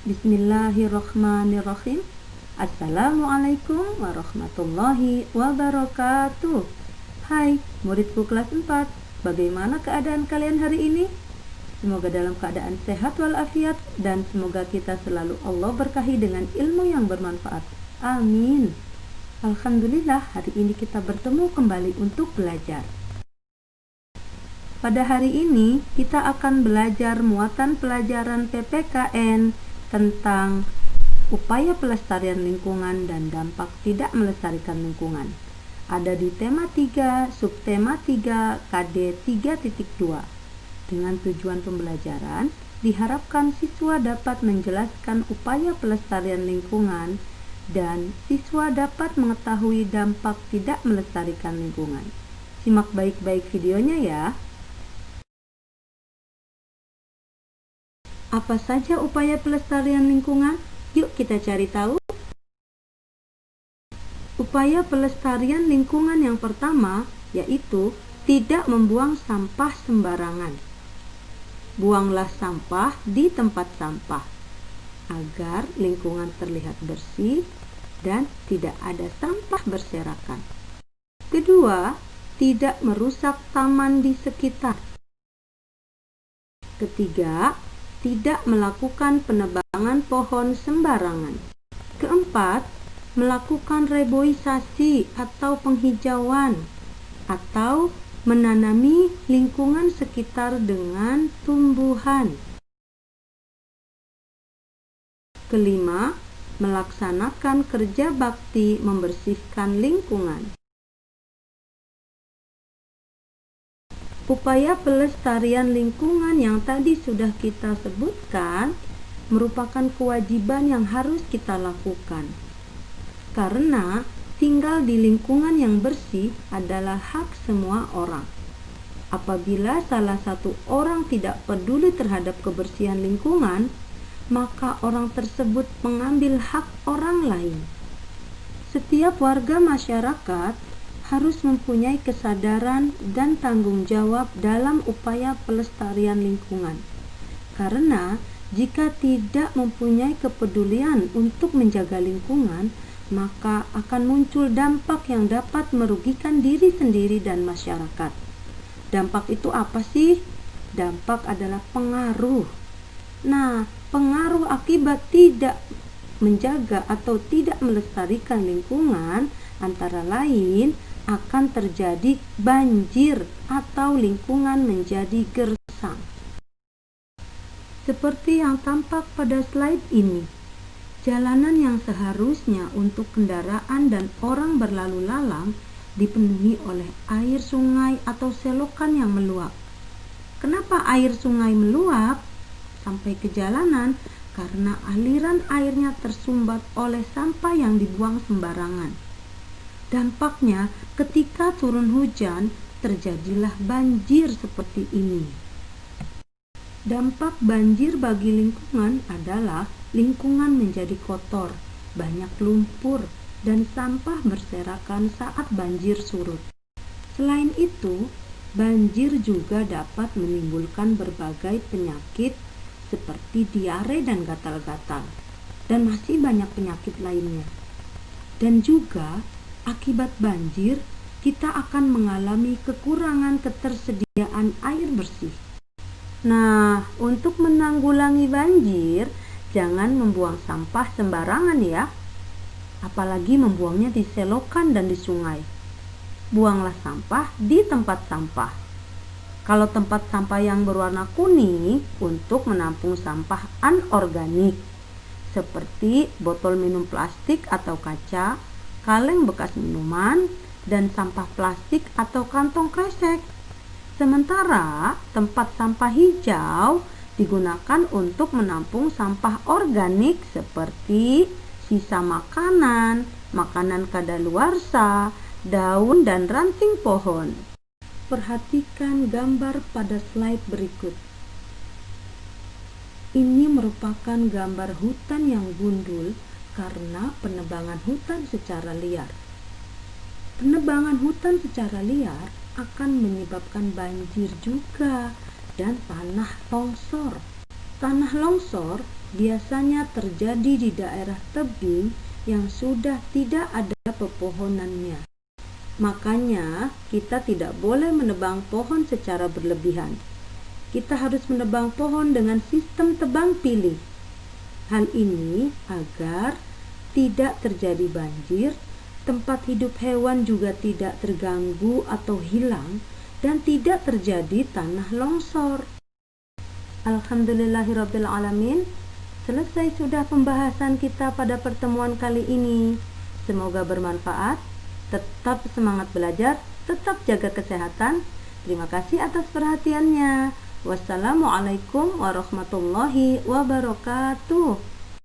Bismillahirrahmanirrahim. Assalamualaikum warahmatullahi wabarakatuh. Hai muridku kelas 4, bagaimana keadaan kalian hari ini? Semoga dalam keadaan sehat walafiat dan semoga kita selalu Allah berkahi dengan ilmu yang bermanfaat. Amin. Alhamdulillah, hari ini kita bertemu kembali untuk belajar. Pada hari ini kita akan belajar muatan pelajaran PPKN tentang upaya pelestarian lingkungan dan dampak tidak melestarikan lingkungan. Ada di tema 3, subtema 3, KD 3.2. Dengan tujuan pembelajaran, diharapkan siswa dapat menjelaskan upaya pelestarian lingkungan dan siswa dapat mengetahui dampak tidak melestarikan lingkungan. Simak baik-baik videonya ya. Apa saja upaya pelestarian lingkungan? Yuk kita cari tahu. Upaya pelestarian lingkungan yang pertama yaitu tidak membuang sampah sembarangan. Buanglah sampah di tempat sampah agar lingkungan terlihat bersih dan tidak ada sampah berserakan. Kedua, tidak merusak taman di sekitar. Ketiga, tidak melakukan penebangan pohon sembarangan. Keempat, melakukan reboisasi atau penghijauan atau menanami lingkungan sekitar dengan tumbuhan. Kelima, melaksanakan kerja bakti membersihkan lingkungan. Upaya pelestarian lingkungan yang tadi sudah kita sebutkan merupakan kewajiban yang harus kita lakukan. Karena tinggal di lingkungan yang bersih adalah hak semua orang. Apabila salah satu orang tidak peduli terhadap kebersihan lingkungan, maka orang tersebut mengambil hak orang lain. Setiap warga masyarakat harus mempunyai kesadaran dan tanggung jawab dalam upaya pelestarian lingkungan. Karena jika tidak mempunyai kepedulian untuk menjaga lingkungan, maka akan muncul dampak yang dapat merugikan diri sendiri dan masyarakat. Dampak itu apa sih? Dampak adalah pengaruh. Nah, pengaruh akibat tidak menjaga atau tidak melestarikan lingkungan antara lain akan terjadi banjir atau lingkungan menjadi gersang. Seperti yang tampak pada slide ini, jalanan yang seharusnya untuk kendaraan dan orang berlalu lalang dipenuhi oleh air sungai atau selokan yang meluap. Kenapa air sungai meluap sampai ke jalanan? Karena aliran airnya tersumbat oleh sampah yang dibuang sembarangan. Dampaknya, ketika turun hujan, terjadilah banjir seperti ini. Dampak banjir bagi lingkungan adalah lingkungan menjadi kotor, banyak lumpur, dan sampah berserakan saat banjir surut. Selain itu, banjir juga dapat menimbulkan berbagai penyakit seperti diare dan gatal-gatal, dan masih banyak penyakit lainnya. Dan juga, akibat banjir, kita akan mengalami kekurangan ketersediaan air bersih. Nah, untuk menanggulangi banjir, jangan membuang sampah sembarangan ya. Apalagi membuangnya di selokan dan di sungai. Buanglah sampah di tempat sampah. Kalau tempat sampah yang berwarna kuning untuk menampung sampah anorganik, seperti botol minum plastik atau kaca, kaleng bekas minuman, dan sampah plastik atau kantong kresek. Sementara tempat sampah hijau digunakan untuk menampung sampah organik seperti sisa makanan, makanan kadaluarsa, daun dan ranting pohon. Perhatikan gambar pada slide berikut. Ini merupakan gambar hutan yang gundul karena penebangan hutan secara liar. Penebangan hutan secara liar akan menyebabkan banjir juga dan tanah longsor. Tanah longsor biasanya terjadi di daerah tebing yang sudah tidak ada pepohonannya. Makanya, kita tidak boleh menebang pohon secara berlebihan. Kita harus menebang pohon dengan sistem tebang pilih. Hal ini agar tidak terjadi banjir, tempat hidup hewan juga tidak terganggu atau hilang, dan tidak terjadi tanah longsor. Alhamdulillahirabbil alamin. Selesai sudah pembahasan kita pada pertemuan kali ini. Semoga bermanfaat. Tetap semangat belajar, tetap jaga kesehatan. Terima kasih atas perhatiannya. Wassalamualaikum warahmatullahi wabarakatuh.